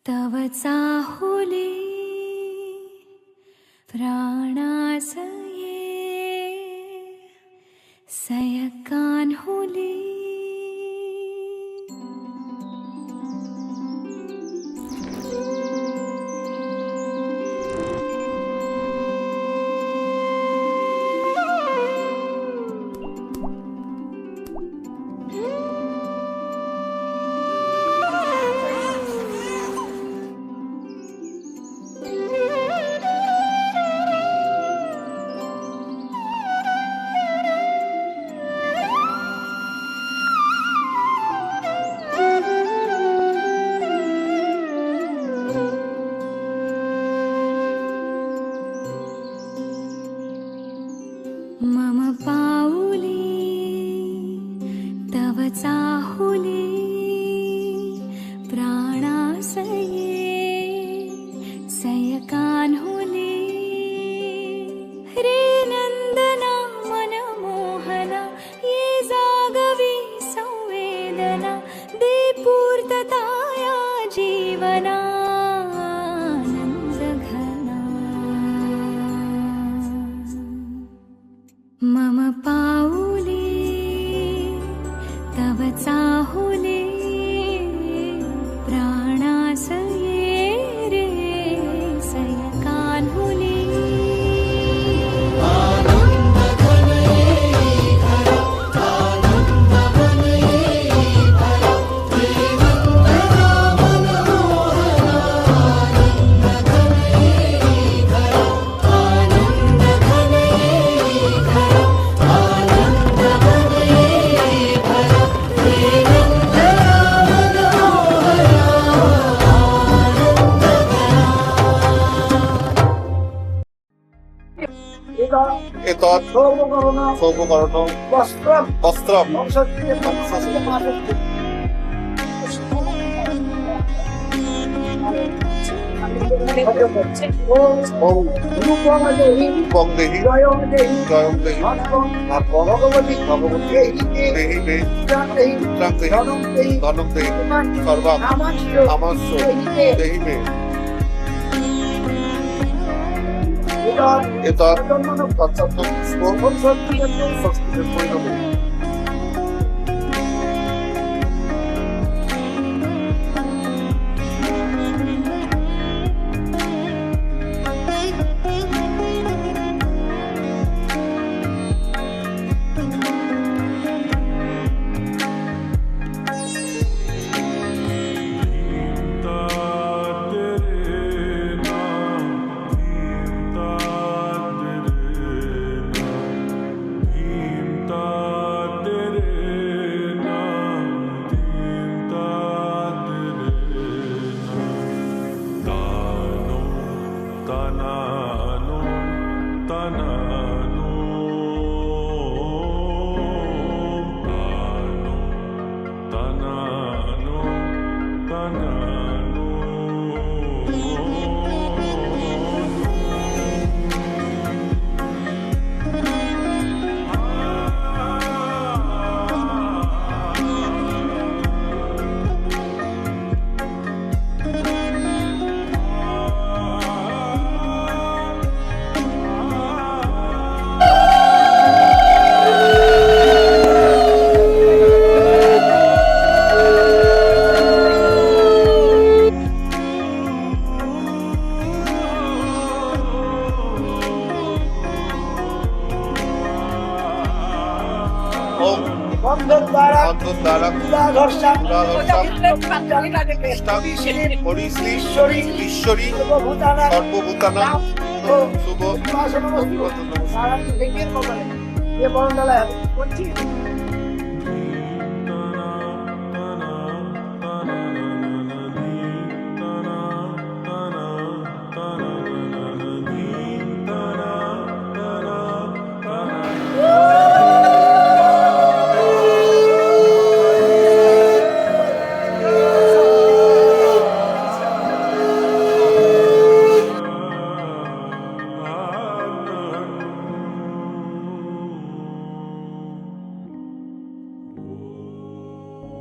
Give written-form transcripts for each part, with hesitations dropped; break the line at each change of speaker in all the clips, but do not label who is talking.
तव चाहुली प्राणासये सयकान्हुली मम पाऊली तव चाहुली प्राणासये सयकान्हुली रे नंदना मनमोहना ये जागवी संवेदना दे पूर्तताया जीवना मम पाऊली तव चाहुली प्राणासये रे सयकान्हुली
एतत् सौपकरणं वस्त्रं रूपं देहि जयं देहि भगवती देहि मे त्रां देहि धनं देहि सर्वं आमस्य देहि मे एतत् तत्सत्यं स्वरूपं सत्यं संस्कृतं परिणमति ঈশ্বরী সর্বভূতানা শুভ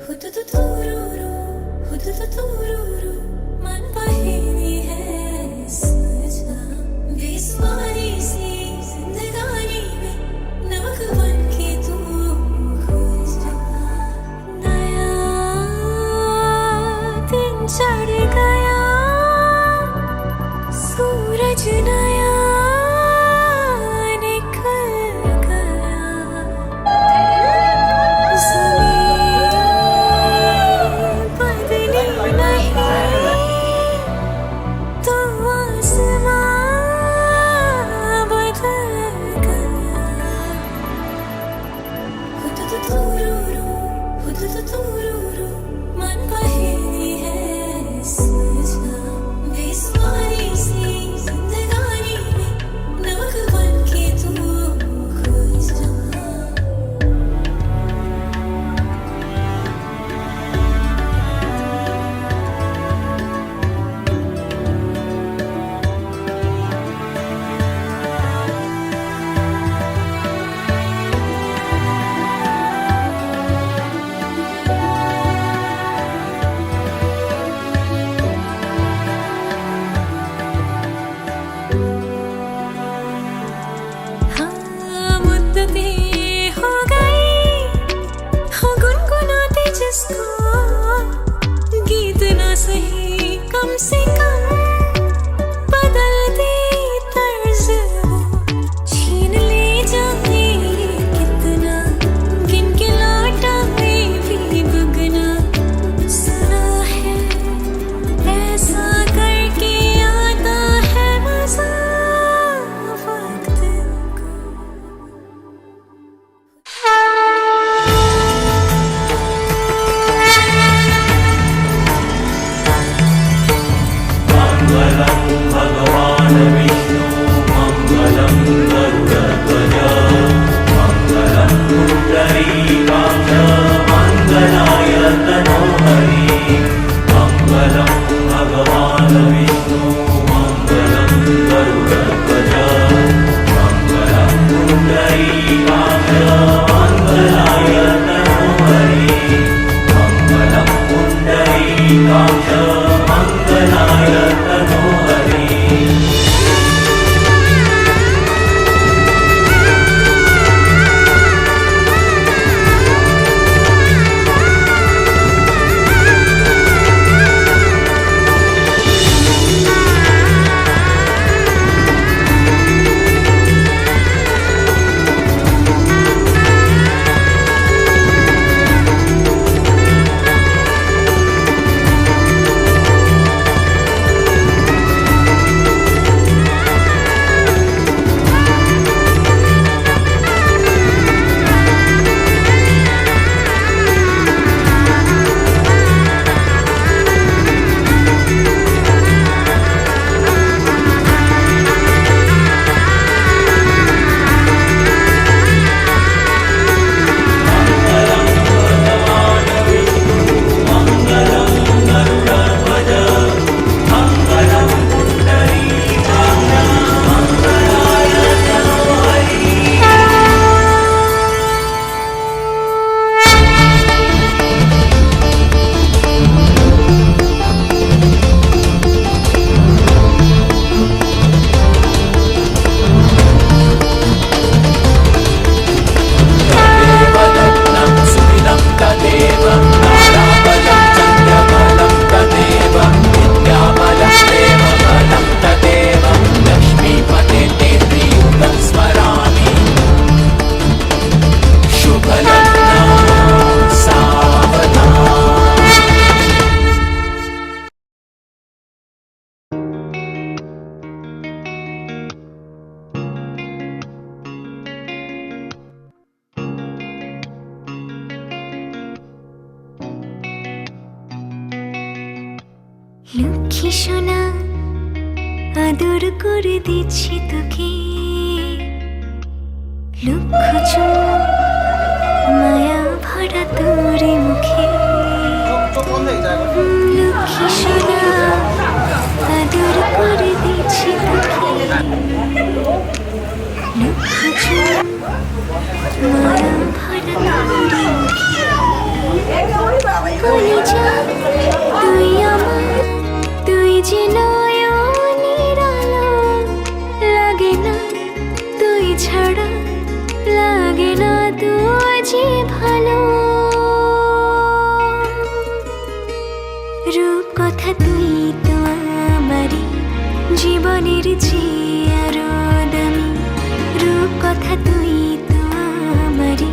Hutututururu, hutututururu, man
Pundarikaksha मङ्गलाय तनोहरे
Lakshmi সোনা আদর করে দিচ্ছি তোকে লক্ষ চুমো মায়া ভরা তোর মুখে লক্ষ্মী সোনা আদর করে দিচ্ছি তোকে লক্ষ চুমো মায়া ভরা তোর মুখে কলিজা তুই আমার তুই যে নয়নের আলো লাগে না তুই ছাড়া লাগে না তুই যে ভালো রূপ কথা তুই তো আমারই জীবনের চেয়ে আরো দামি রূপ কথা তুই তো আমারই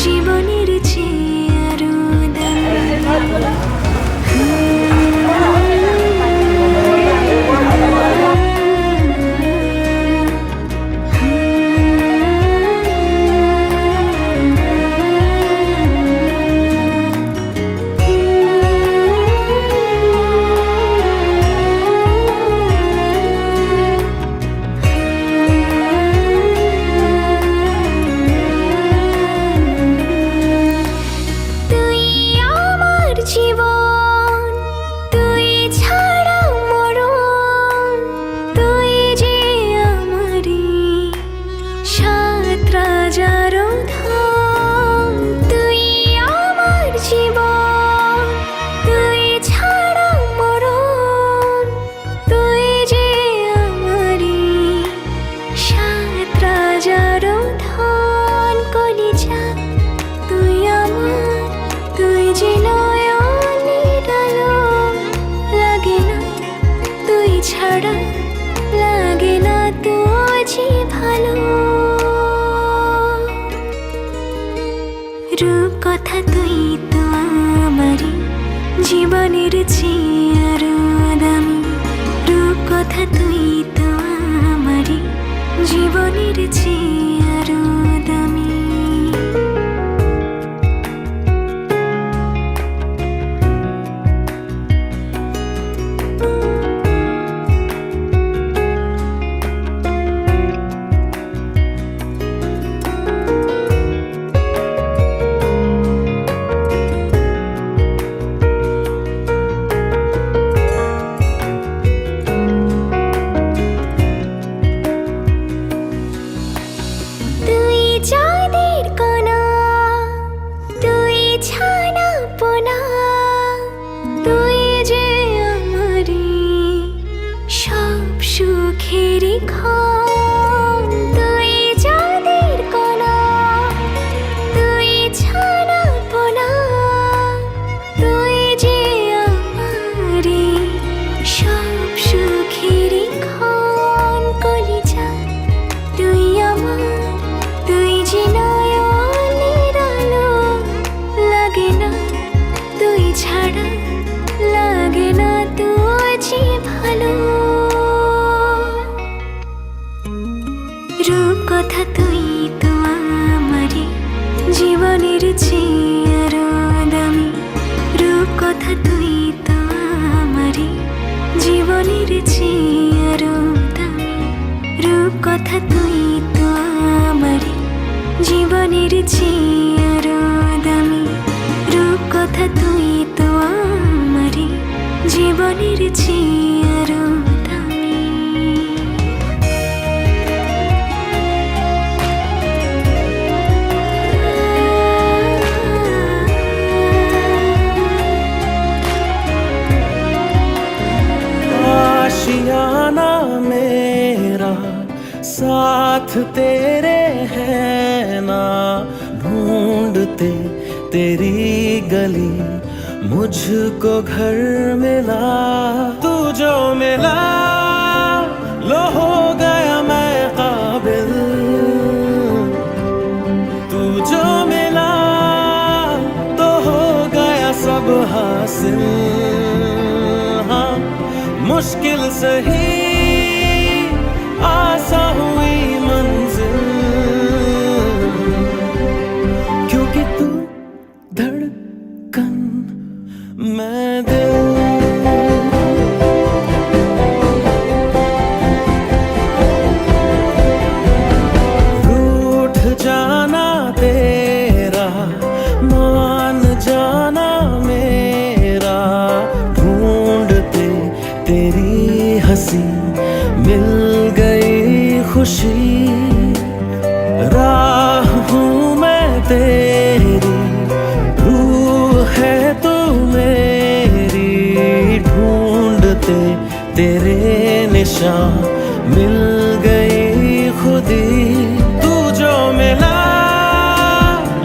জীবনের চেয়ে আরো দামি রূপ কথা তুই তো আমারই জীবনের চেয়ে আরো দামি রূপ কথা তুই তো আমারই জীবনের চেয়ে আরো দামি ক্ষণ তুই চাঁদের কণা তুই ছানা পোনা তুই যে আমারে সব সুখের ক্ষণ কলিজা তুই আমার তুই যে নয়নের আলো লাগে না তুই ছাড়া লাগে না তুই যে ভালো রূপকথা তুই তো আমারে জীবনের চেয়ে আরো দামি রূপকথা তুই তো আমারে জীবনের চেয়ে আরো দামি রূপকথা তুই তো আমারে জীবনের চেয়ে আরো দামি রূপকথা তুই তো আমারে জীবনের চেয়ে আরো দামি
आशियाना मेरा साथ तेरे है ना ढूंढते तेरी गली मुझको घर मिला तू जो मिला लो हो गया मैं काबिल तू जो मिला तो हो गया सब हासिल हाँ मुश्किल सही आसा हुई मंजिल क्योंकि तू धड़कन मैं दिल रूठ जाना तेरा मान जाना मेरा ढूंढते तेरी हंसी मिल गई खुशी राह हूँ मैं तेरी रूह है तू मेरी ढूंढते तेरे निशान मिल गई खुदी तू जो मिला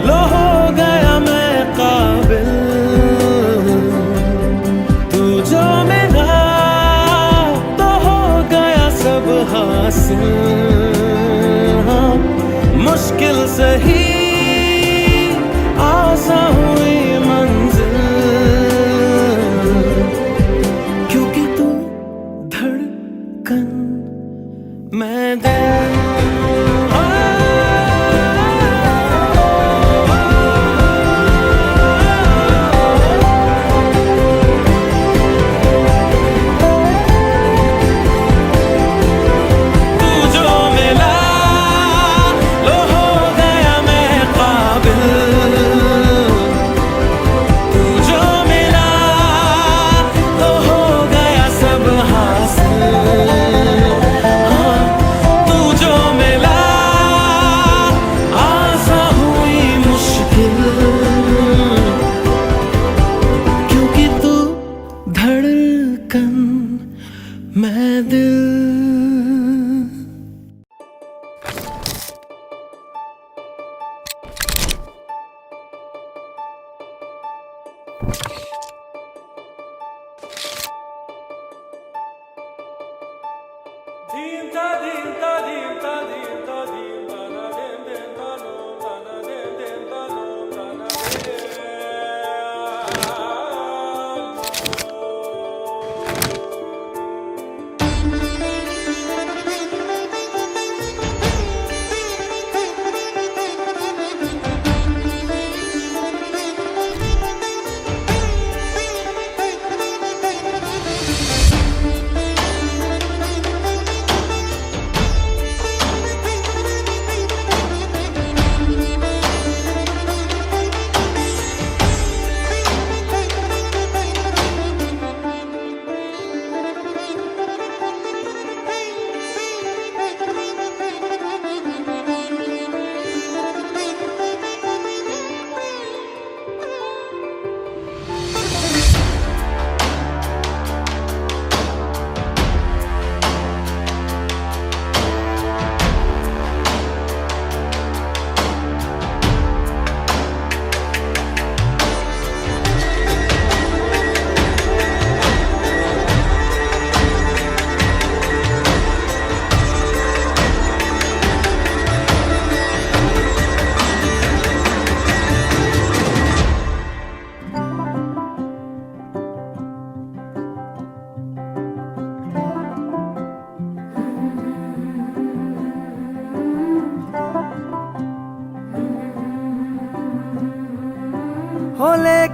लो हो गया मैं काबिल तू जो मिला तो हो गया सब हासिल हाँ, मुश्किल सही आसा हुई मंजिल क्योंकि तू धड़कन मैं दिल तू जो मिला लो हो गया मैं काबिल तू जो मिला तो हो गया सब हासिल हाँ, तू जो मिला आसा हुई मुश्किल क्योंकि तू धड़कन मैं दिल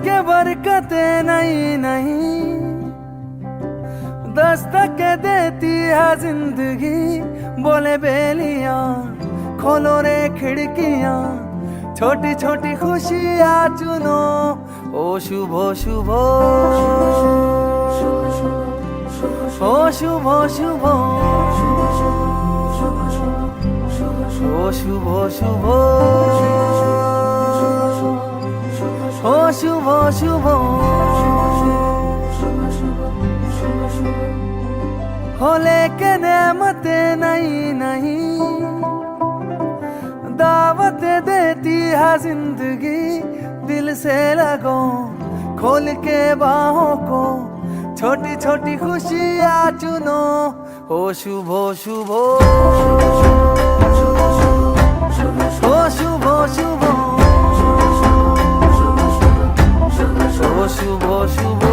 के बरकतें नहीं नहीं दस्तक देती है जिंदगी। बोले बेलियां खोलो रे खिड़कियां, छोटी छोटी खुशियां चुनो। ओ शुभो शुभो, ओ शुभो शुभो, ओ शुभो शुभो, ओ शुभो शुभो। हो लेके नेमतें नहीं नहीं दावत देती है जिंदगी। दिल से लगो खोल के बाहों को, छोटी छोटी खुशियां चुनो। हो शुभो शुभो, हो शुभो शुभो, हो शुभो शुभो, हो शुभो शुभो।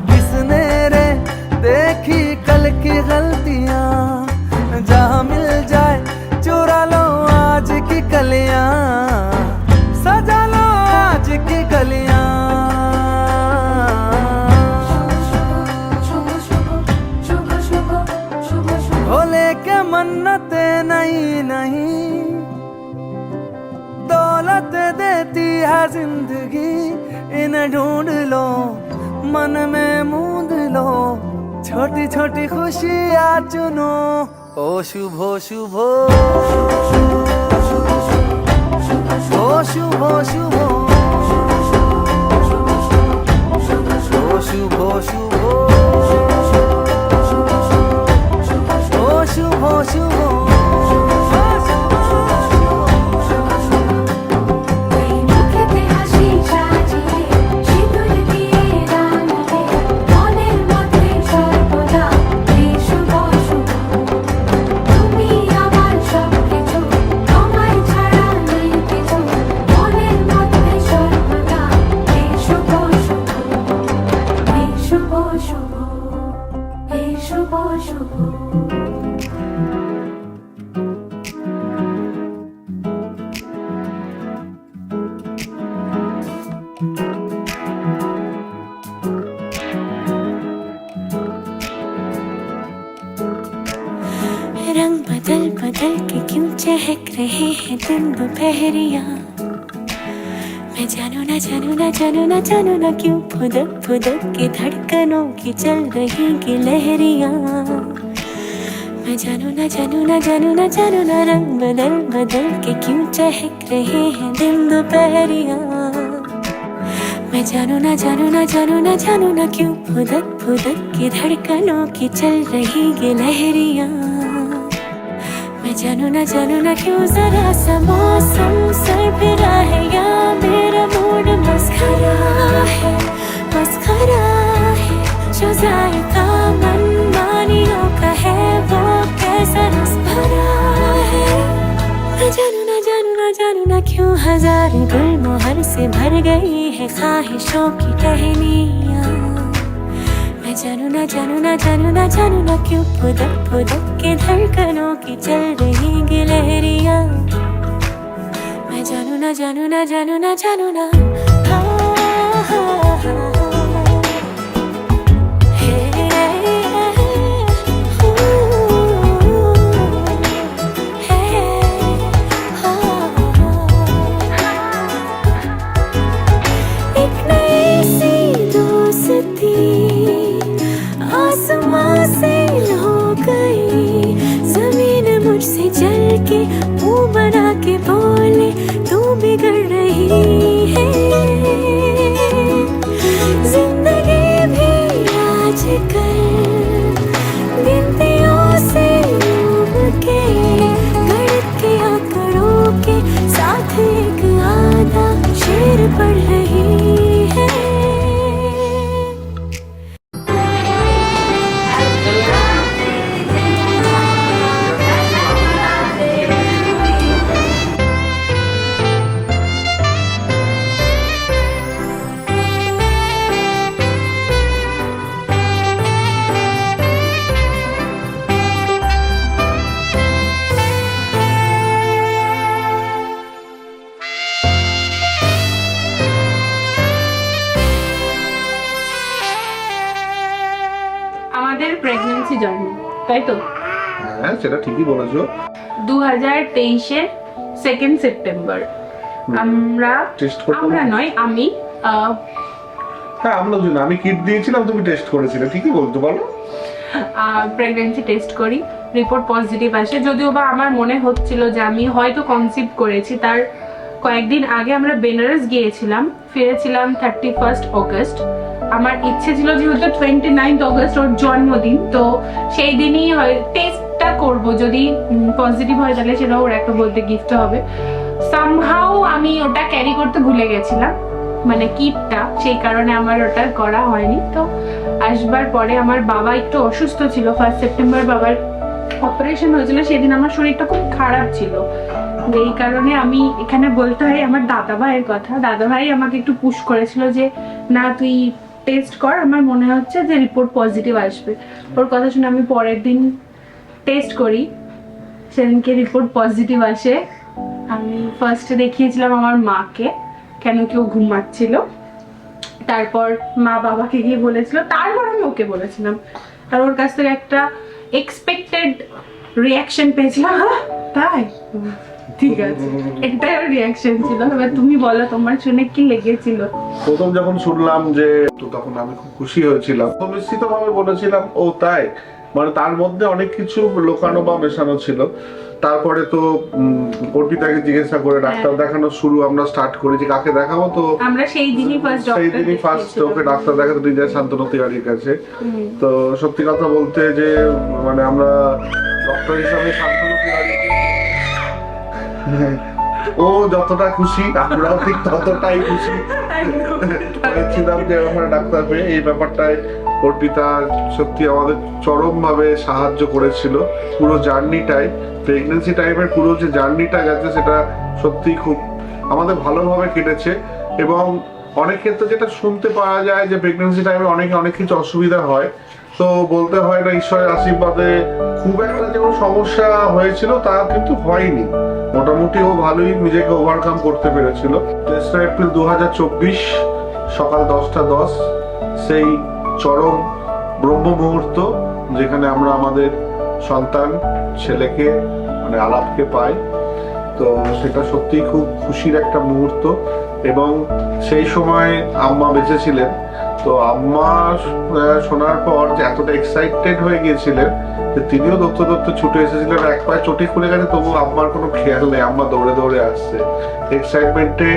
किसने रे देखी कल की गलतियां। जहाँ मिल जाए चुरा लो आज की कलियां, सजा लो आज की गलियां। हो लेके मन्नते नहीं नहीं दौलत देती है जिंदगी। इन्हें ढूंढ लो मन में मूंद लो, छोटी छोटी खुशियां चुनो। ओ शुभो शुभो, ओ शुभो शुभो, ओ शुभो शुभो, ओ शुभो शुभो।
रंग बदल बदल के क्यों चहक रहे हैं दिन दोपहरिया। मैं जानू ना जानू ना जानू ना जानू ना क्यों फुदक फुदक के धड़कनों की चल रही की लहरियां। मैं जानू ना जानू ना जानू ना जानू ना रंग बदल बदल के क्यों चहक रहे हैं दिन दोपहरिया। मैं जानू ना जानू ना जानू ना जानू ना क्यों फुदक फुदक के धड़कनों की चल रही ये लहरियां। मैं जानू ना क्यों जरा सा मौसम सरफिरा है या मेरा मूड मस्खरा है जो जायका मनमानियों का है वो कैसा रस भरा है। मैं जानू ना क्यों हजार गुलमोहर से भर गई है ख्वाहिशों की टहनियाँ। मैं जानू ना क्यों फुदक फुदक के धड़कनों की चल रही गिलहरियाँ। मैं जानू ना एक नई सी दोस्ती आसमां से हो गई। जमीन मुझसे जल के मुंह बना के बोले तू बिगड़ रही है।
প্রেগন্যান্সি জার্নি, তাই তো?
হ্যাঁ সেটা ঠিকই বলেছো।
2023-এর 2nd সেপ্টেম্বর আমরা
টেস্ট করতে
আমরা নয় আমি
হ্যাঁ আমরা দুজন, আমি কিট দিয়েছিলাম, তুমি টেস্ট করেছিলে, ঠিকই বলতো, বলো।
প্রেগন্যান্সি টেস্ট করি, রিপোর্ট পজিটিভ আসে। যদিও বা আমার মনে হচ্ছিল যে আমি হয়তো কনসিভ করেছি। তার কয়েকদিন আগে আমরা বেনারস গিয়েছিলাম, ফিরেছিলাম 31 অগস্ট। আমার ইচ্ছে ছিল যেহেতু 29 অগস্ট ওর জন্মদিন, তো সেই দিনই টেস্টটা করব, যদি পজিটিভ হয় তাহলে সেটা ওর একটা বলতে গিফট হবে। সামহাউ আমি ওটা ক্যারি করতে ভুলে গেছিলাম, মানে কিটটা, সেই কারণে আমার ওটা করা হয়নি। তো আসবার পরে আমার বাবা একটু অসুস্থ ছিল, 1 সেপ্টেম্বর বাবার অপারেশন হয়েছিল, সেদিন আমার শরীরটা খুব খারাপ ছিল। এই কারণে আমি এখানে বলতে হয় আমার দাদা ভাইয়ের কথা। দাদা ভাই আমাকে একটু পুশ করেছিল যে না তুই টেস্ট কর, আমার মনে হচ্ছে যে রিপোর্ট পজিটিভ আসবে। ওর কথা শুনে আমি পরের দিন টেস্ট করি, সেদিনকে রিপোর্ট পজিটিভ আসে। আমি ফার্স্টে দেখিয়েছিলাম আমার মাকে, কেন কেউ ঘুমাচ্ছিল। তারপর মা বাবাকে গিয়ে বলেছিল, তারপর আমি ওকে বলেছিলাম। আর ওর কাছ থেকে একটা এক্সপেক্টেড রিয়াকশন পেয়েছিলাম, তাই ঠিক আছে, এটাই ওর রিয়াকশন ছিল। এবার তুমি বলো তোমার শুনে কি লেগেছিল?
প্রথম যখন শুনলাম যে, তো তখন আমি খুব খুশি হয়েছিলাম, তো নিশ্চিত ভাবে বলেছিলাম ও তাই, মানে তার মধ্যে অনেক কিছু লোকানো বা মেশানো ছিল। তারপরে তো অর্পিতাকে জিজ্ঞাসা করে ডাক্তার দেখানো শুরু আমরা স্টার্ট করি যে কাকে দেখাবো। তো
আমরা সেই দিনই
ফার্স্ট ওকে ডাক্তার দেখাতে নিয়ে যায় শান্তনু তিওয়ারির কাছে। তো সত্যি কথা বলতে যে মানে আমরা ডক্টর হিসাবে শান্তনু তিওয়ারিকে, ও যতটা খুশি আমরাও ঠিক ততটাই খুশি হয়েছিলাম যে ওখানে ডাক্তার পেয়ে। এই ব্যাপারটায় অর্পিতা সত্যি আমাদের চরম ভাবে সাহায্য করেছিল পুরো জার্নিটাই। প্রেগনেন্সি টাইমের পুরো যে জার্নিটা গেছে সেটা সত্যি খুব আমাদের ভালোভাবে কেটেছে। এবং অনেক ক্ষেত্রে যেটা শুনতে পাওয়া যায় যে প্রেগনেন্সি টাইমে অনেক কিছু অসুবিধা হয়, তো বলতে হয় না ঈশ্বরের আশীর্বাদে খুব একটা যেমন সমস্যা হয়েছিল তা কিন্তু হয়নি, মোটামুটি ও ভালোই নিজেকে ওভারকাম করতে পেরেছিল। 3 এপ্রিল 2024 সকাল 10:10 সেই চরম ব্রহ্ম মুহূর্ত যেখানে আমরা আমাদের সন্তান ছেলেকে মানে আলাপকে পাই। তো সেটা সত্যিই খুব খুশির একটা মুহূর্ত। এবং সেই সময় আম্মা বেঁচে ছিলেন, তো আম্মা শোনার পর যে এতটা এক্সাইটেড হয়ে গিয়েছিলেন যে তিনিও দৌড়তে ছুটে এসেছিলেন। এক পায়ে চটি খুলে গেছে তবু আম্মার কোনো খেয়াল নেই, আম্মা দৌড়ে দৌড়ে আসছে। এক্সাইটমেন্টে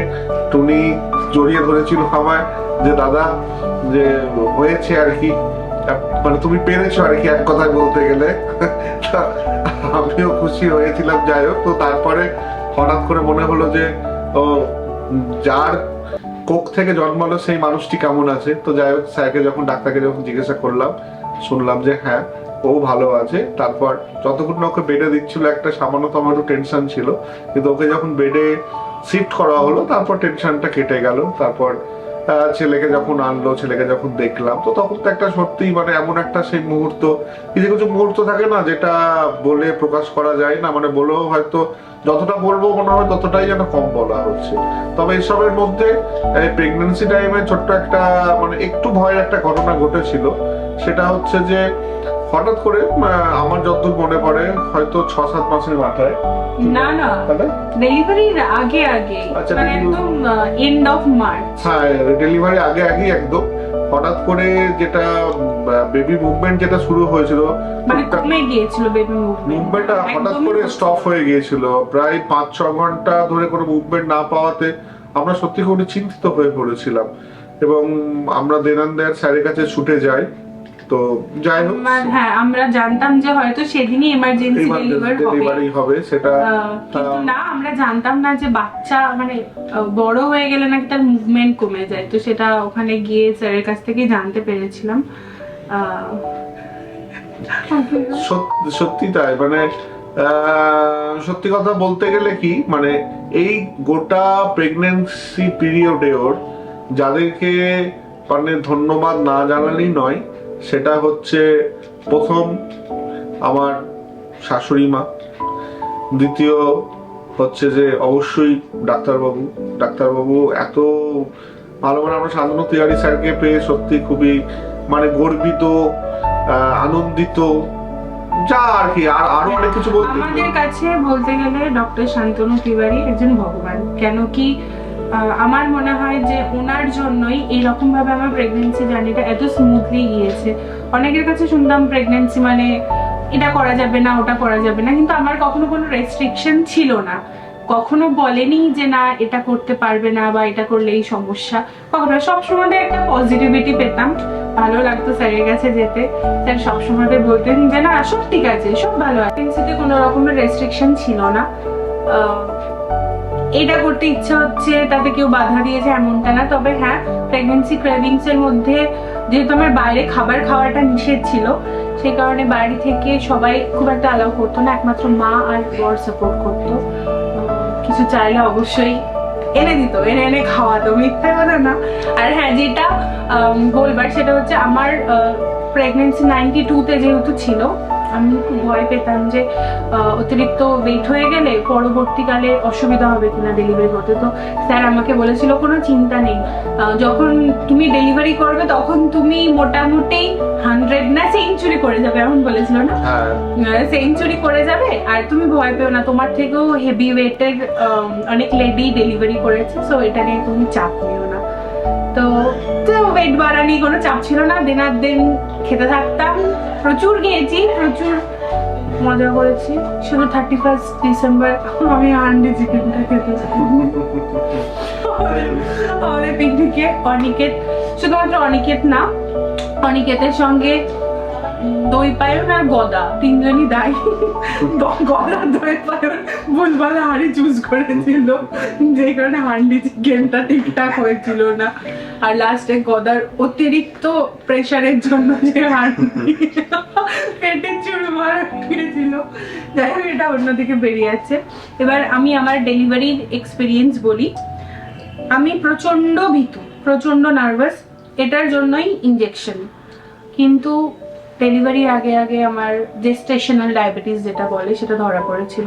টুনি জড়িয়ে ধরেছিল আমায় যে দাদা যে হয়েছে আর কি, মানে তুমি পেরেছো আর কি এক কথায় বলতে গেলে। আমিও খুশি হয়েছিলাম। যাই হোক, তো তারপরে হঠাৎ করে মনে হলো যে যার কোক থেকে জন্মালো সেই মানুষটি কেমন আছে। তো যাই হোক, স্যারকে যখন ডাক্তারকে যখন জিজ্ঞাসা করলাম, শুনলাম যে হ্যাঁ ও ভালো আছে। তারপর যতক্ষণ না ওকে বেডে দিচ্ছিল একটা সামান্যতম একটু টেনশন ছিল, কিন্তু ওকে যখন বেডে শিফট করা হলো তারপর টেনশনটা কেটে গেল। তারপর ছেলেকে যখন আনলো, ছেলেকে যখন দেখলাম, তো তখন তো একটা সত্যি মানে এমন একটা সেই মুহূর্ত, কিছু কিছু মুহূর্ত থাকে না যেটা বলে প্রকাশ করা যায় না, মানে বলেও হয়তো যতটা বলবো মনে হয় ততটাই যেন কম বলা হচ্ছে। তবে এসবের মধ্যে প্রেগনেন্সি টাইমে ছোট্ট একটা মানে একটু ভয়ের একটা ঘটনা ঘটেছিল। সেটা হচ্ছে যে হঠাৎ করে আমার যতদূর মনে পড়ে হয়তো 6-7 মাসের মাথায়,
না না ডেলিভারির আগে মানে একদম এন্ড অফ মার্চ,
হ্যাঁ ডেলিভারি আগে একদম হঠাৎ করে যেটা বেবি মুভমেন্ট যেটা শুরু হয়েছিল,
মানে কমে গিয়েছিল বেবি
মুভমেন্টটা হঠাৎ করে স্টপ হয়ে গিয়েছিল। প্রায় 5-6 ঘন্টা ধরে কোনো মুভমেন্ট না পাওয়াতে আমরা সত্যি খুব চিন্তিত হয়ে পড়েছিলাম এবং আমরা দেনান্দার স্যারের কাছে ছুটে যাই। তো যাই হোক,
হ্যাঁ আমরা জানতাম যে হয়তো সেদিনই এমার্জেন্সি ডেলিভারি হবে,
সেটা
কিন্তু না আমরা জানতাম না যে বাচ্চা মানে বড় হয়ে গেলে নাকি তার মুভমেন্ট কমে যায়। তো সেটা ওখানে গিয়ে স্যারের কাছ থেকে জানতে পেরেছিলাম।
সত্যি তাই, মানে সত্যি কথা বলতে গেলে কি মানে এই গোটা প্রেগনেন্সি পিরিয়ডে ওর যাদেরকে মানে ধন্যবাদ না জানালেই নয়, সেটা হচ্ছে প্রথম আমার শাশুড়ি মা, দ্বিতীয় হচ্ছে যে অবশ্যই ডাক্তারবাবু এত ভালো, মানে আমরা শান্তনু তিওয়ারি স্যারকে পেয়ে সত্যি খুবই মানে গর্বিত আনন্দিত, যা আর কি, আর আরো অনেক কিছু বলতে।
আমাদের কাছে বলতে গেলে ডক্টর শান্তনু তিওয়ারি একজন ভগবান। কেন কি আমার মনে হয় যে ওনার জন্যই এইরকম ভাবে আমার প্রেগনেন্সি জার্নিটা এত স্মুথলি গিয়েছে। অনেকের কাছে শুনতাম প্রেগনেন্সি মানে এটা করা যাবে না, ওটা করা যাবে না, কিন্তু আমার কখনো কোনো রেস্ট্রিকশন ছিল না। কখনো বলেনি যে না এটা করতে পারবে না বা এটা করলে এই সমস্যা, কখনো। সবসময় একটা পজিটিভিটি পেতাম, ভালো লাগতো স্যারের কাছে যেতে। স্যার সবসময় বলতেন যে না সব ঠিক আছে, সব ভালো আছে। প্রেগনেন্সিতে কোনো রকমের রেস্ট্রিকশন ছিল না। এটা করতে ইচ্ছা হচ্ছে তাতে কেউ বাধা দিয়েছে এমনটা না। তবে হ্যাঁ, প্রেগনেন্সি ক্রেভিংস এর মধ্যে যেহেতু আমার বাইরে খাবার খাওয়াটা নিষেধ ছিল, সেই কারণে বাড়ি থেকে সবাই খুব একটা অ্যালাউ করতো না, একমাত্র মা আর বর সাপোর্ট করতো। কিছু চাইলে অবশ্যই এনে দিত, এনে খাওয়াতো, মিথ্যা কথা না। আর হ্যাঁ, যেটা বলবার সেটা হচ্ছে আমার প্রেগনেন্সি 92-তে যেহেতু ছিল, আমি খুব ভয় পেতাম যে অতিরিক্ত ওয়েট হয়ে গেলে পরবর্তীকালে অসুবিধা হবে কিনা ডেলিভারি করতে। তো স্যার আমাকে বলেছিল কোনো চিন্তা নেই, যখন তুমি ডেলিভারি করবে তখন তুমি মোটামুটি 100 না সেঞ্চুরি করে যাবে, এমন বলেছিল না, সেঞ্চুরি করে যাবে। আর তুমি ভয় পেও না, তোমার থেকেও হেভি ওয়েটের অনেক লেডি ডেলিভারি করেছে, সো এটা নিয়ে তুমি চাপ নিও না। তো ওয়েট বাড়ানি কোনো চাপ ছিল না। দিন আর দিন খেতে থাকতাম, প্রচুর খেয়েছি, প্রচুর মজা করেছি। শুধু 31 ডিসেম্বর আমি হান্ডি চিকেনটা খেতে আমাদের পিকনিকে অনিকেত, শুধুমাত্র অনিকেত না, অনিকেতের সঙ্গে দই পায়ন আর গদা তিনজনই দায়ী। গদা দই পায়ন ভুলভাল হাঁড়ি চুজ করেছিল, যে কারণে হান্ডি চিকেনটা ঠিকঠাক হয়েছিল না। আর লাস্টে গদার অতিরিক্ত প্রেশারের জন্য যে হান্ডি পেটে চুরমার গিয়েছিল, যাই হোক এটা অন্যদিকে বেরিয়ে যাচ্ছে। এবার আমি আমার ডেলিভারির এক্সপিরিয়েন্স বলি। আমি প্রচন্ড ভীতু, প্রচন্ড নার্ভাস, এটার জন্যই ইনজেকশন। কিন্তু ডেলিভারির আগে আগে আমার জেস্টেশনাল ডায়াবেটিস যেটা বলে সেটা ধরা পড়েছিল।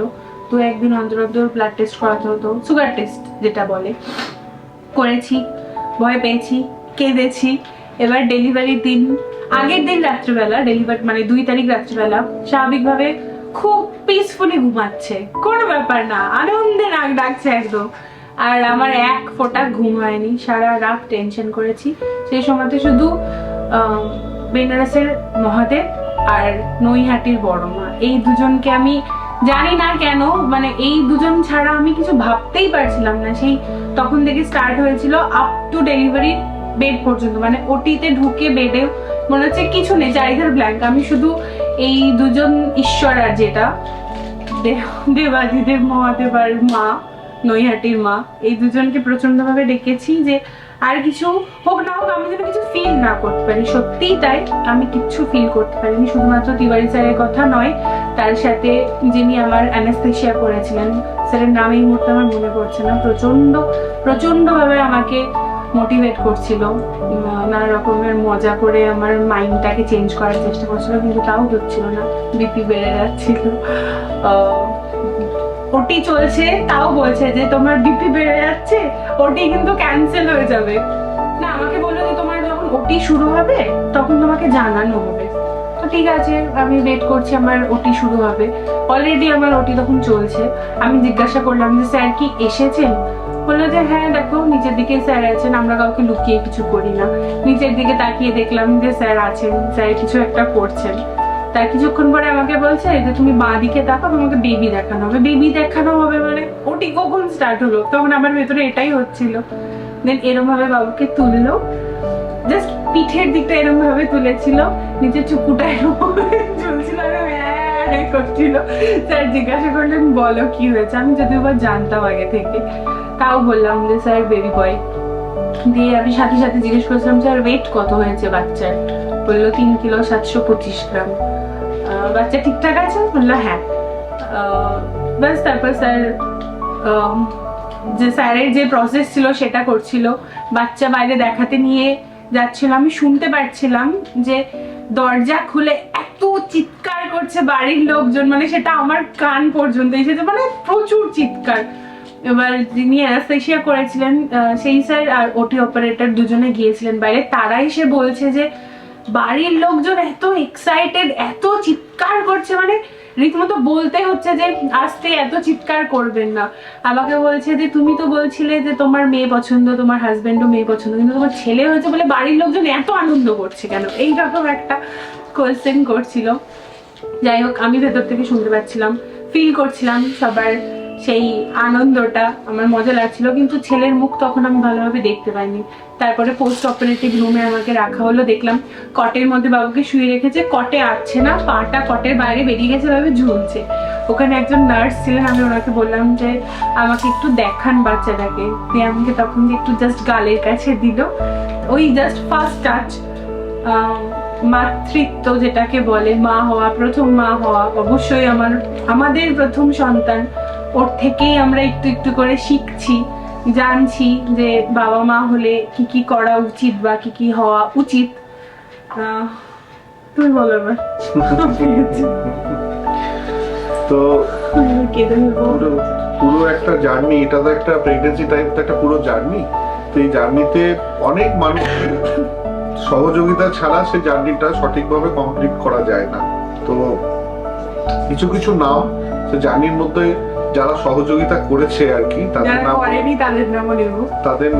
তো একদিন অন্তর অন্তর ব্লাড টেস্ট করাতে হতো, সুগার টেস্ট যেটা বলে, করেছি, ভয় পেয়েছি, কেঁদেছি। এবার ডেলিভারির দিন, আগের দিন রাত্রিবেলা, ডেলিভারি মানে 2 তারিখ রাত্রিবেলা, স্বাভাবিকভাবে খুব পিসফুলি ঘুমাচ্ছে, কোনো ব্যাপার না, আনন্দে নাক ডাকছে একদম। আর আমার এক ফোঁটা ঘুম হয়নি, সারা রাত টেনশন করেছি। সেই সময়তে শুধু বেনারসের মহাদেব আর নৈহাটির বড় মা, এই দুজনকে আমি জানি না কেন, মানে এই দুজন ছাড়া আমি কিছু ভাবতেই পারছিলাম না। সেই তখন থেকে স্টার্ট হয়েছিল আপ টু ডেলিভারি বেড পর্যন্ত, মানে ওটিতে ঢুকে বেডে মনে হচ্ছে কিছু নেই, চারিধার ব্ল্যাঙ্ক। আমি শুধু এই দুজন ঈশ্বর আর যেটা দেবাদিদেব মহাদেব আর মা নৈহাটির মা, এই দুজনকে প্রচন্ড ভাবে ডেকেছি যে আর কিছু হোক না হোক আমি যেন কিছু ফিল না করতে পারি। সত্যিই তাই, আমি কিচ্ছু ফিল করতে পারিনি। শুধুমাত্র তিওয়ারি স্যারের কথা নয়, তার সাথে যিনি আমার অ্যানাস্থেশিয়া করেছিলেন, স্যারের নাম এই মুহূর্তে আমার মনে পড়ছে না, প্রচন্ড ভাবে আমাকে মোটিভেট করছিল, নানা রকমের মজা করে আমার মাইন্ডটাকে চেঞ্জ করার চেষ্টা করছিল, কিন্তু তাও হচ্ছিল না, বিপি বেড়ে যাচ্ছিল। ওটি চলছে, তাও বলছে যে তোমার বিপি বেড়ে যাচ্ছে, ওটি কিন্তু ক্যান্সেল হয়ে যাবে না। আমাকে বললো যে তোমার যখন ওটি শুরু হবে তখন তোমাকে জানানো হবে। তো ঠিক আছে, আমি ওয়েট করছি, আমার ওটি শুরু হবে। অলরেডি আমার ওটি তখন চলছে। আমি জিজ্ঞাসা করলাম যে স্যার কি এসেছেন? বললো যে হ্যাঁ দেখো নিচের দিকে স্যার আছেন, আমরা কাউকে লুকিয়ে কিছু করি না। নিচের দিকে তাকিয়ে দেখলাম যে স্যার আছেন, স্যার কিছু একটা করছেন। তার কিছুক্ষণ পরে আমাকে বলছে যে তুমি বাঁ দিকে তাকাও, তোমাকে বেবি দেখানো হবে। বেবি দেখানো হবে মানে ওটি কখন স্টার্ট হলো? তখন আমার ভেতরে এটাই হচ্ছিল। দেন এরম ভাবে বাবুকে তুললো, জাস্ট পিঠের দিকটা এরম ভাবে তুলেছিল, নিচে চুকুটা এরম চলছিল, করছিল। স্যার জিজ্ঞাসা করলেন বলো কি হয়েছে? আমি যদিও বা জানতাম আগে থেকে, তাও বললাম যে স্যার বেবি বয়। দিয়ে আমি সাথে সাথে জিজ্ঞেস করেছিলাম স্যার ওয়েট কত হয়েছে বাচ্চার? বললো 3 কিলো 725 গ্রাম। বাচ্চা ঠিকঠাক আছে? বললো হ্যাঁ। ব্যাস, তারপর স্যার যে স্যারের যে প্রসেস ছিল সেটা করছিল। বাচ্চা বাইরে দেখাতে নিয়ে যাচ্ছিল, আমি শুনতে পাচ্ছিলাম যে দরজা খুলে এত চিৎকার করছে বাড়ির লোকজন, মানে সেটা আমার কান পর্যন্ত এসেছে, মানে প্রচুর চিৎকার। এবার যিনি অ্যানাস্থেশিয়া করেছিলেন সেই স্যার আর ওটি অপারেটর দুজনে গিয়েছিলেন বাইরে। তারাই সে বলছে যে বাড়ির লোকজন এত এক্সাইটেড, এত চিৎকার করছে, মানে রীতিমতো বলতে হচ্ছে যে আস্তে, এত চিৎকার করবেন না। আমাকে বলছে যে তুমি তো বলছিলে যে তোমার মেয়ে পছন্দ, তোমার হাজবেন্ডও মেয়ে পছন্দ, কিন্তু তোমার ছেলে হয়েছে বলে বাড়ির লোকজন এত আনন্দ করছে কেন, এইরকম একটা কোয়েশ্চেন করছিল। যাই হোক, আমি ভেতর থেকে শুনতে পাচ্ছিলাম, ফিল করছিলাম সবার সেই আনন্দটা, আমার মজা লাগছিল, কিন্তু ছেলের মুখ তখন আমি ভালোভাবে দেখতে পাইনি। তারপরে পোস্ট অপারেটিভ রুমে আমাকে রাখা হলো, দেখলাম কটের মধ্যে বাবুকে শুয়ে রেখেছে, কটে আসছে না, পাটা কটের বাইরে বেরিয়ে গেছে, ভাবে ঝুলছে। ওখানে একজন নার্স ছিলেন, আমি ওনাকে বললাম যে আমাকে একটু দেখান বাচ্চাটাকে, দিয়ে আমাকে তখন একটু জাস্ট গালের কাছে দিল, ওই জাস্ট ফার্স্ট টাচ, মাতৃত্ব যেটাকে বলে, মা হওয়া, প্রথম মা হওয়া, অবশ্যই আমাদের প্রথম সন্তান, ওর থেকেই আমরা একটু একটু করে শিখছি, জানছি যে বাবা মা হলে কি কি করা উচিত বা কি কি হওয়া উচিত। তুমি বলো এবার।
তো
কেঁদে নেবো।
পুরো একটা জার্নি, এটা তো একটা প্রেগনেন্সি টাইপ, তো একটা পুরো জার্নি। তো এই জার্নিতে অনেক মানুষ সহযোগিতা ছাড়া সে জার্নিটা সঠিকভাবে কমপ্লিট করা যায় না। তো কিছু কিছু নাম সে জার্নির মধ্যে যারা সহযোগিতা করেছে আর কি, তাদের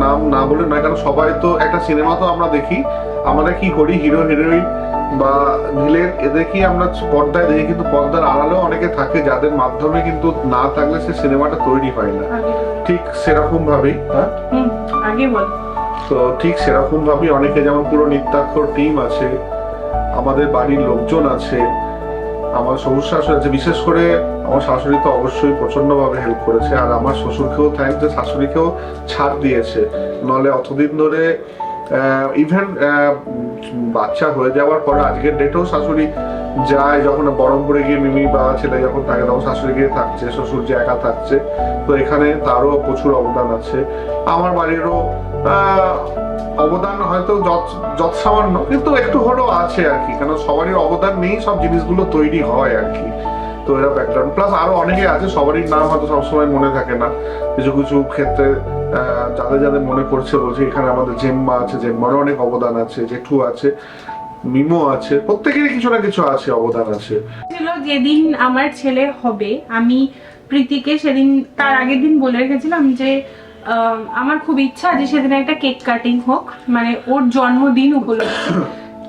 নাম না বলে নয়, কারণ সবাই তো একটা সিনেমা তো আমরা দেখি, আমরা কি করি হিরো হিরোইন বা ভিলেন এদেরকেই আমরা পর্দায় দেখি, কিন্তু পর্দার আড়ালেও অনেকে থাকে যাদের মাধ্যমে কিন্তু না থাকলে সে সিনেমাটা তৈরি হয় না। ঠিক সেরকম ভাবেই তো ঠিক সেরকম ভাবেই অনেকে, যেমন পুরো নিত্যাক্ষর টিম আছে, আমাদের বাড়ির লোকজন আছে, আমার শ্বশুর শাশুড়ি আছে, বিশেষ করে আমার শাশুড়ি তো অবশ্যই প্রচন্ড ভাবে হেল্প করেছে, আর আমার শ্বশুরকেও থ্যাংক, যে শাশুড়িকেও ছাড় দিয়েছে, নলে অতদিন ধরে ইভেন বাচ্চা হয়ে যাওয়ার পরে আজকের ডেটেও শাশুড়ি যায়, যখন বহরমপুরে গিয়ে মিমি বা ছেলে যখন থাকে তখন শাশুড়ি গিয়ে থাকছে, শ্বশুর যে একা থাকছে। তো এখানে তারও প্রচুর অবদান আছে, আমার বাড়িরও অবদান হয়তো যত সামান্য, কিন্তু একটু হলেও আছে আর কি, কারণ সবারই অবদান নেই সব জিনিসগুলো তৈরি হয় আর কি। তো এরা ব্যাকগ্রাউন্ড প্লাস আরো অনেকে আছে, সবারই নাম হয়তো সবসময় মনে থাকে না, কিছু কিছু ক্ষেত্রে যাদের যাদের মনে পড়ছে বলছি, এখানে আমাদের জেম্মা আছে, জেম্মারও অনেক অবদান আছে, জেঠু আছে, মিমো আছে, প্রত্যেকেরই কিছু না কিছু আছে, অবদান আছে।
যেদিন আমার ছেলে হবে, আমি প্রীতিকে সেদিন তার আগের দিন বলে রেখেছিলাম যে আমার খুব ইচ্ছা যে সেদিন একটা কেক কাটিং হোক, মানে ওর জন্মদিন উপলক্ষে।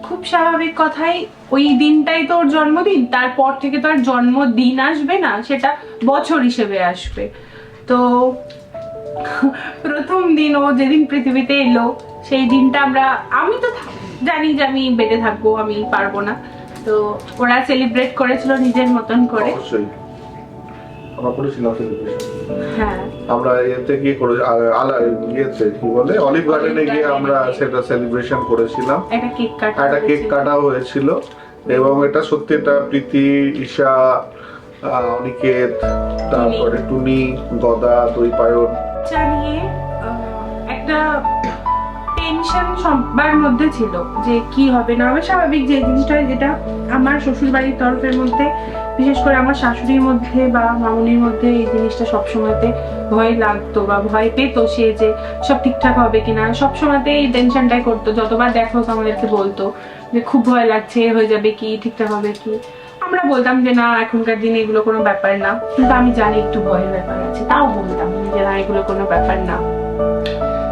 খুব স্বাভাবিক কথাই, ওই দিনটাই তো ওর জন্মদিন, তারপর থেকে তো আর জন্মদিন আসবে না, সেটা বছর হিসেবে আসবে। তো প্রথম দিন ও যেদিন পৃথিবীতে এলো, সেই দিনটা আমি তো জানি যে আমি বেঁচে থাকবো, আমি পারবো না, তো ওরা সেলিব্রেট করেছিল নিজের মতন করে।
হ্যাঁ, আমরা এতে গিয়ে করে ইয়েতে কি বলে অলিভ গার্ডেনে গিয়ে আমরা সেটা সেলিব্রেশন করেছিলাম, একটা কেক কাটা হয়েছিল, এবং এটা সত্যি, এটা প্রীতি, ঈশা, অনিকেত, তারপরে টুনি, গদা, দই পায়ন
নিয়ে একটা টেনশন সবার মধ্যে ছিল যে কি হবে না হবে, স্বাভাবিক যে জিনিসটা, যেটা আমার শ্বশুর বাড়ির তরফের মধ্যে, বিশেষ করে আমার শাশুড়ির মধ্যে বা মামুনির মধ্যে এই জিনিসটা সবসময়তে ভয় লাগতো বা ভয় পেত, সে যে সব ঠিকঠাক হবে কিনা, সবসময়তে এই টেনশনটাই করতো, যতবার দেখো আমাদেরকে বলতো যে খুব ভয় লাগছে, হয়ে যাবে কি, ঠিকঠাক হবে কি। আমরা বলতাম যে না, এখনকার দিনে এগুলো কোনো ব্যাপার না, কিন্তু আমি জানি একটু ভয়ের ব্যাপার আছে, তাও বলতাম যে না, এগুলো কোনো ব্যাপার না।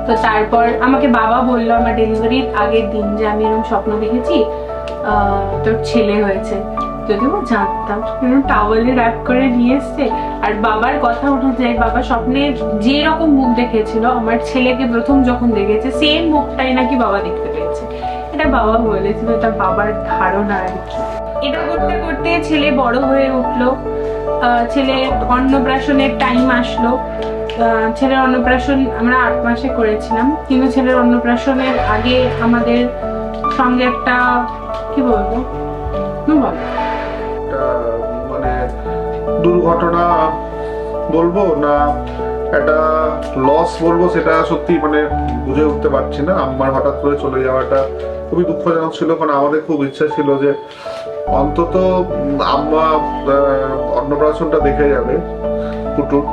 তো তারপর আমাকে বাবা বললো আমার ডেলিভারির আগের দিন যে আমি এরকম স্বপ্ন দেখেছি, তোর ছেলে হয়েছে। যদিও জানতাম, টাওয়েলে র্যাপ করে নিয়ে এসছে, আর বাবার কথা অনুযায়ী বাবা স্বপ্নে যে রকম মুখ দেখেছিল আমার ছেলেকে প্রথম যখন দেখেছে, সেম মুখটাই নাকি বাবা দেখতে পেয়েছে, এটা বাবা বলেছিল, এটা বাবার ধারণা আর কি। এটা করতে করতে ছেলে বড় হয়ে উঠলো, ছেলে অন্নপ্রাশনের টাইম আসলো। ছেলের অন্নপ্রাশন আমরা 8 মাসে করেছিলাম, কিন্তু ছেলের অন্নপ্রাশনের আগে আমাদের সঙ্গে একটা কি বলবো,
মানে দুর্ঘটনা বলবো না একটা লস বলবো, সেটা সত্যি মানে বুঝে উঠতে পারছি না। আমার হঠাৎ করে চলে যাওয়াটা খুবই দুঃখজনক ছিল, কারণ আমাদের খুব ইচ্ছা ছিল যে অন্তত আম্মা অন্নপ্রাশনটা দেখে যাবে কুটুর,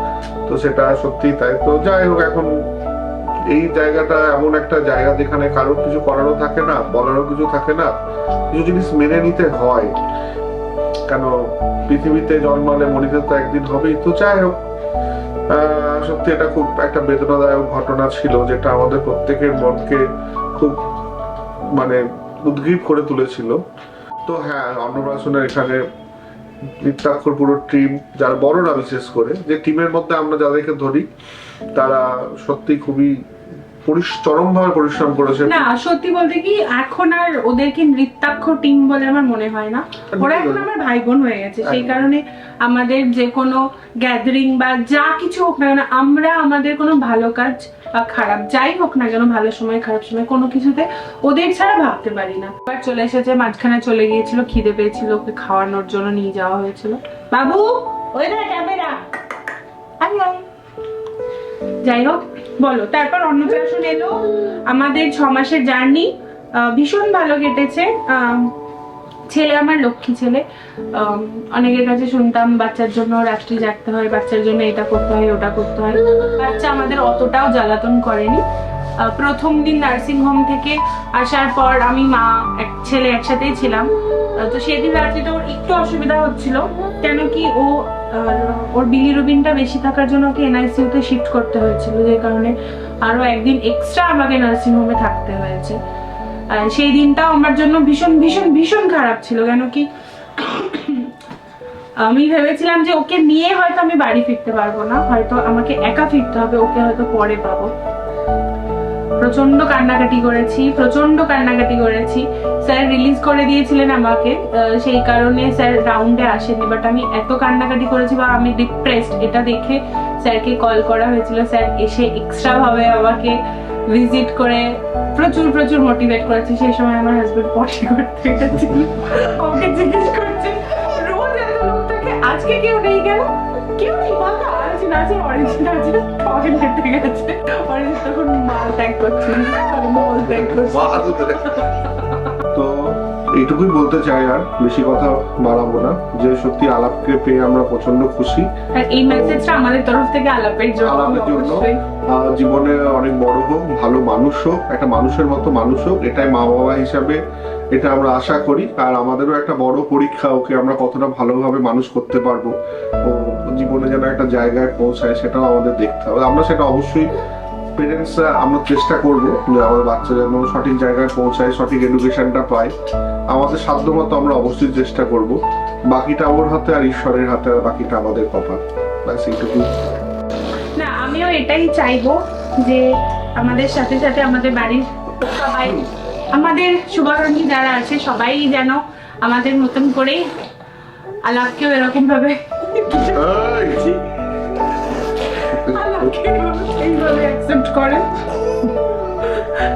তো সেটা সত্যি তাই। তো যাই হোক, এখন এই জায়গাটা এমন একটা জায়গা যেখানে কারোর কিছু করারও থাকে না, বলারও কিছু থাকে না, কিছু জিনিস মেনে নিতে হয়। কেন পৃথিবীতে জন্মালে মরিতে তো একদিন হবেই। তো যাই হোক, সত্যি এটা খুব একটা বেদনাদায়ক ঘটনা ছিল, যেটা আমাদের প্রত্যেকের মনকে খুব মানে উদ্গ্রীব করে তুলেছিল। তো হ্যাঁ, অন্নপ্রাশনের এখানে নৃত্যাক্ষর পুরো টিম, যারা বড়রা বিশেষ করে, যে টিমের মধ্যে আমরা যাদেরকে ধরি, তারা সত্যি খুবই চরমভাবে পরিশ্রম করেছে।
না সত্যি বলতে কি, এখন আর ওদেরকে নৃত্যাক্ষর টিম বলে আমার মনে হয় না, ওরা এখন আমার ভাই বোন হয়ে গেছে। সেই কারণে আমাদের যে কোনো গ্যাদারিং বা যা কিছু হোক না কেন, আমরা আমাদের কোনো ভালো কাজ বা খারাপ যাই হোক না কেন, ভালো সময় খারাপ সময় কোনো কিছুতে ওদের ছাড়া ভাবতে পারি না। এবার চলে এসেছে, মাঝখানে চলে গিয়েছিল, খিদে পেয়েছিল, ওকে খাওয়ানোর জন্য নিয়ে যাওয়া হয়েছিল। বাবু ওই না ক্যামেরা, যাই হোক বলো। তারপর অন্নপ্রাশন এলো, আমাদের 6 মাসের জার্নি ভীষণ ভালো কেটেছে। ছেলে আমার লক্ষ্মী ছেলে। অনেকের কাছে শুনতাম বাচ্চার জন্য রাত্রি জাগতে হয়, বাচ্চার জন্য এটা করতে হয়, ওটা করতে হয়। বাচ্চা আমাদের অতটাও জ্বালাতন করেনি। প্রথম দিন নার্সিং হোম থেকে আসার পর আমি মা ছেলে একসাথেই ছিলাম। তো সেদিন রাত্রিটা ওর একটু অসুবিধা হচ্ছিল, কেন কি ওর বিলিরুবিনটা বেশি থাকার জন্য ওকে এনআইসিইউতে শিফট করতে হয়েছিল, যে কারণে আরো একদিন এক্সট্রা আমাকে নার্সিং হোমে থাকতে হয়েছে। সেই দিনটাও আমার জন্য ভীষণ ভীষণ ভীষণ খারাপ ছিল, কেন কি আমি ভেবেছিলাম যে ওকে নিয়ে হয়তো আমি বাড়ি ফিরতে পারবো না, হয়তো আমাকে একা ফিরতে হবে, ওকে হয়তো পরে পাবো। প্রচন্ড কান্নাকাটি করেছি। স্যার রিলিজ করে দিয়েছিলেন আমাকে, সেই কারণে স্যার রাউন্ডে আসেনি, বাট আমি এত কান্নাকাটি করেছি বা আমি ডিপ্রেসড, এটা দেখে স্যারকে কল করা হয়েছিল। স্যার এসে এক্সট্রা ভাবে আমাকে ভিজিট করে প্রচুর মোটিভেট করেছে। সেই সময় আমার হাজবেন্ড পটি করতে গেছিল, ওকে জিজ্ঞেস করছে রোজ এত লোক থাকে, আজকে কেউ নেই কেন? কেউ নেই বাবা, আজ নাচে অরিজিন আছে, টয়লেট যেতে গেছে। অরিজিন তখন মাল ত্যাগ করছে, মল ত্যাগ করছে।
তো এইটুকুই বলতে চাই, আর বেশি কথা বাড়াবো না, যে সত্যি আলাপকে পেয়ে আমরা প্রচন্ড খুশি।
আর এই মেসেজটা আমাদের তরফ থেকে আলাপের জন্য।
জীবনে অনেক বড় হোক, ভালো মানুষ হোক, একটা মানুষের মতো মানুষ হোক, এটাই মা বাবা হিসাবে এটা আমরা আশা করি। আর আমাদেরও একটা বড় পরীক্ষা, ওকে আমরা কতটা ভালোভাবে মানুষ করতে পারবো, ও জীবনে যেন একটা জায়গায় পৌঁছায়, সেটাও আমাদের দেখতে হবে। আমরা সেটা অবশ্যই পেরেন্টসরা আমরা চেষ্টা করবো যে আমাদের বাচ্চা যেন সঠিক জায়গায় পৌঁছায়, সঠিক এডুকেশনটা পায়। আমাদের সাধ্যমতো আমরা অবশ্যই চেষ্টা করব। বাকিটা ওর হাতে আর ঈশ্বরের হাতে, আর বাকিটা আমাদের কপাল। ব্যাস এইটুকু।
না আমিও এটাই চাইবো যে আমাদের সাথে সাথে আমাদের বাড়ির সবাই, আমাদের শুভাকাঙ্ক্ষী যারা আছে সবাই যেন আমাদের মতন করে আলাপকেও এরকম ভাবে এইভাবে অ্যাকসেপ্ট করে।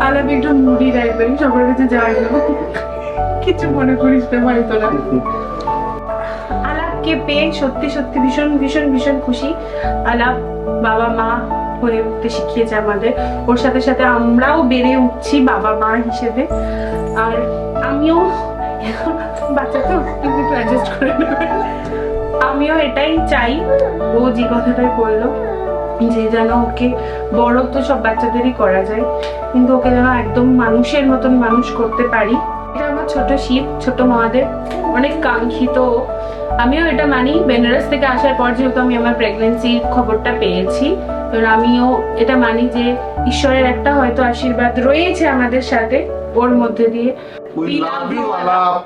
আলাপ একটু মুডি টাইপের, সবার কাছে যায় না, কিছু মনে করিস না ভাই তোরা। আলাপকে পেয়ে সত্যি সত্যি ভীষণ ভীষণ ভীষণ খুশি। আলাপ বাবা মা হয়ে উঠতে শিখিয়েছে আমাদের, ওর সাথে সাথে আমরাও বেড়ে উঠছি বাবা মা হিসেবে। আর আমিও এখন বাচ্চা তো একটু অ্যাডজাস্ট করে নেবে, আমিও এটাই চাই। ও যে কথাটাই বললো যে যেন ওকে, বড় তো সব বাচ্চাদেরই করা যায়, কিন্তু ওকে যেন একদম মানুষের মতন মানুষ করতে পারি। এটা আমার ছোট শিব, ছোট মহাদেব, অনেক কাঙ্ক্ষিত। আমিও এটা মানি, বেনারস থেকে আসার পর যেহেতু আমি আমার প্রেগন্যান্সির খবরটা পেয়েছি, তো আমিও এটা মানি যে ঈশ্বরের একটা হয়তো আশীর্বাদ রয়েছে আমাদের সাথে, ওর মধ্যে দিয়ে।
We love you, আলাপ।